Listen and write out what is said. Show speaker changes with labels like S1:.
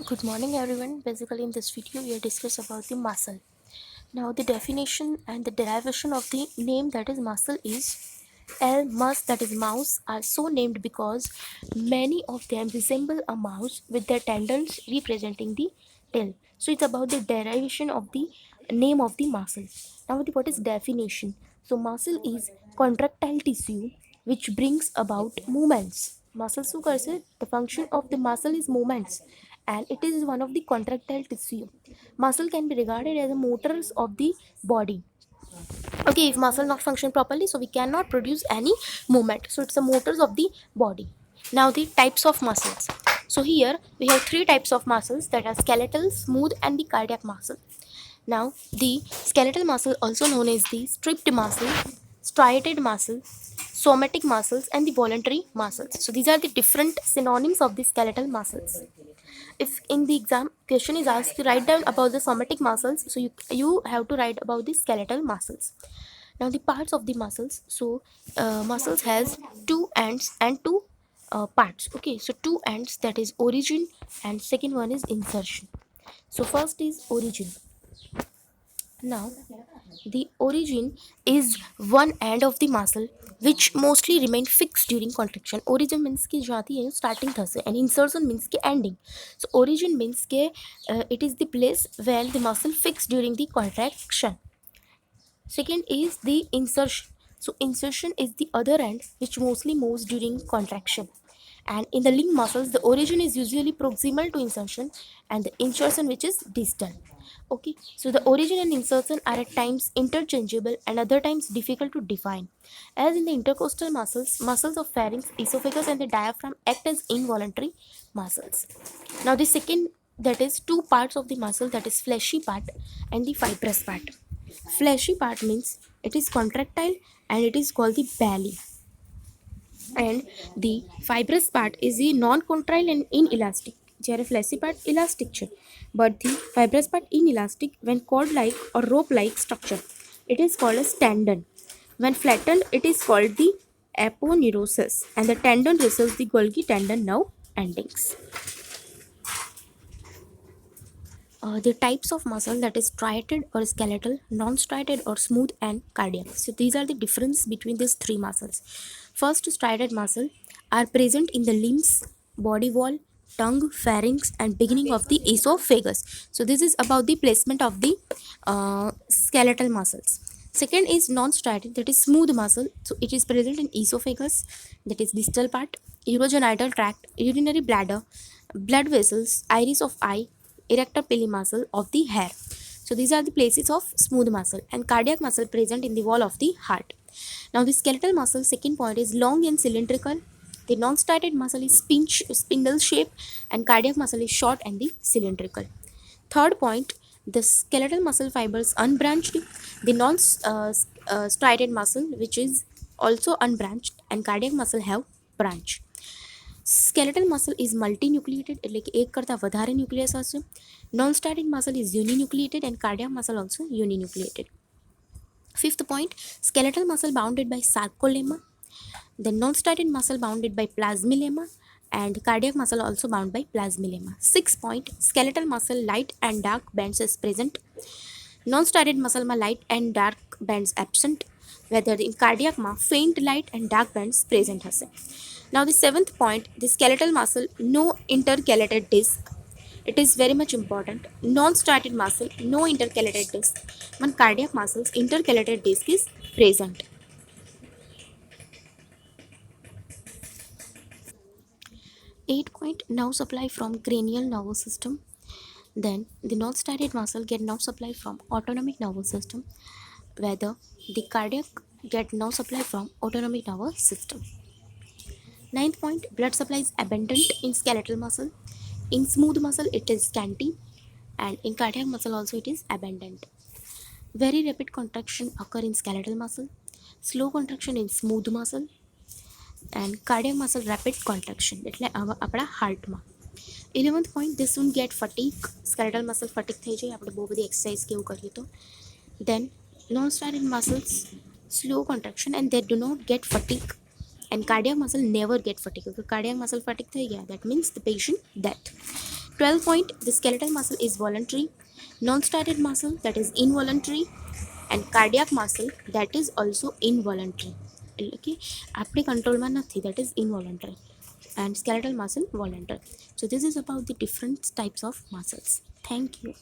S1: Good morning everyone. Basically in this video we are discuss about the muscle. Now the definition and the derivation of the name that is muscle is mus, that is mouse, are so named because many of them resemble a mouse with their tendons representing the tail. So it's about the derivation of the name of the muscle. Now what is definition? So muscle is contractile tissue which brings about movements. Muscle શું કરશે? The function of the muscle is movements and it is one of the contractile tissue. Muscle can be regarded as a motors of the body. Okay, if muscle not function properly, so we cannot produce any movement, so it's the motors of the body. Now the types of muscles. So here we have three types of muscles, that are skeletal, smooth and the cardiac muscle. Now the skeletal muscle, also known as the stripped muscle, striated muscle, somatic muscles and the voluntary muscles. So these are the different synonyms of the skeletal muscles. If in the exam question is asked to write down about the somatic muscles, so you have to write about the skeletal muscles. Now the parts of the muscles. So muscles has two ends and two parts. Okay, so two ends, that is origin, and second one is insertion. So first is origin. Now the origin is one end of the muscle which mostly remain fixed during contraction. Origin means कि ज्यादा है starting था से, and insertion means कि ending. So origin means कि it is the place where the muscle fixed during the contraction. Second is the insertion. So insertion is the other end which mostly moves during contraction. And in the limb muscles, the origin is usually proximal to insertion and the insertion which is distal. Okay, so the origin and insertion are at times interchangeable and other times difficult to define. As in the intercostal muscles, muscles of pharynx, esophagus and the diaphragm act as involuntary muscles. Now the second, that is two parts of the muscle, that is fleshy part and the fibrous part. Fleshy part means it is contractile and it is called the belly, and the fibrous part is the non-contractile and inelastic. જ્યારે fleshy part elastic છે, but the fibrous part inelastic. When cord-like or rope-like structure, it is called as tendon. When flattened, it is called the aponeurosis, and the tendon receives the Golgi tendon nerve endings. The types of muscle, that is striated or skeletal, non-striated or smooth and cardiac. So these are the difference between these three muscles. First, striated muscle are present in the limbs, body wall, tongue, pharynx and beginning of the esophagus. So this is about the placement of the skeletal muscles. Second is non-striated, that is smooth muscle. So it is present in esophagus, that is distal part, urogenital tract, urinary bladder, blood vessels, iris of eye, erector pili muscle of the hair. So these are the places of smooth muscle, and cardiac muscle present in the wall of the heart. Now the skeletal muscle, second point, is long and cylindrical. The non-striated muscle is spindle shape, and cardiac muscle is short and the cylindrical. Third point, the skeletal muscle fibers unbranched, the non-striated muscle which is also unbranched, and cardiac muscle have branch. Skeletal muscle is multinucleated, એટલે કે એક કરતાં વધારે nucleus હશે. Non-static muscle is uninucleated and cardiac muscle also uninucleated. Fifth point, skeletal muscle bounded by sarcolemma, the non-static muscle bounded by plasmalemma, and cardiac muscle also bound by plasmalemma. Sixth point, skeletal muscle light and dark bands is present. Non-static muscle ma light and dark bands absent, whether in cardiac ma faint light and dark bands present hase. Now the seventh point, the skeletal muscle no intercalated disc. It is very much important. Non-static muscle no intercalated disc. When cardiac muscles intercalated disc is present. Eight point, nerve supply from cranial nervous system. Then the non-static muscle get nerve supply from autonomic nervous system, whether the cardiac get nerve supply from autonomic nervous system. Ninth point, blood supply is abundant in skeletal muscle. In smooth muscle, it is scanty, and in cardiac muscle also it is abundant. Very rapid contraction occur in skeletal muscle, slow contraction in smooth muscle, and cardiac muscle rapid contraction એટલે આપણા હાર્ટમાં. 11th point, this soon get fatigue, skeletal muscle fatigue થઈ જાય આપણે બહુ બધી exercise કેવું કરીએ તો. Then non-static muscles slow contraction and they do not get fatigue, and cardiac muscle never get fatigue. If cardiac muscle fatigue થઈ ગયા, that means the patient death. 12 point, the skeletal muscle is voluntary, non-striated muscle that is involuntary, and cardiac muscle that is also involuntary. Okay, આપણે કંટ્રોલમાં નથી, that is involuntary, and skeletal muscle voluntary. So this is about the different types of muscles. Thank you.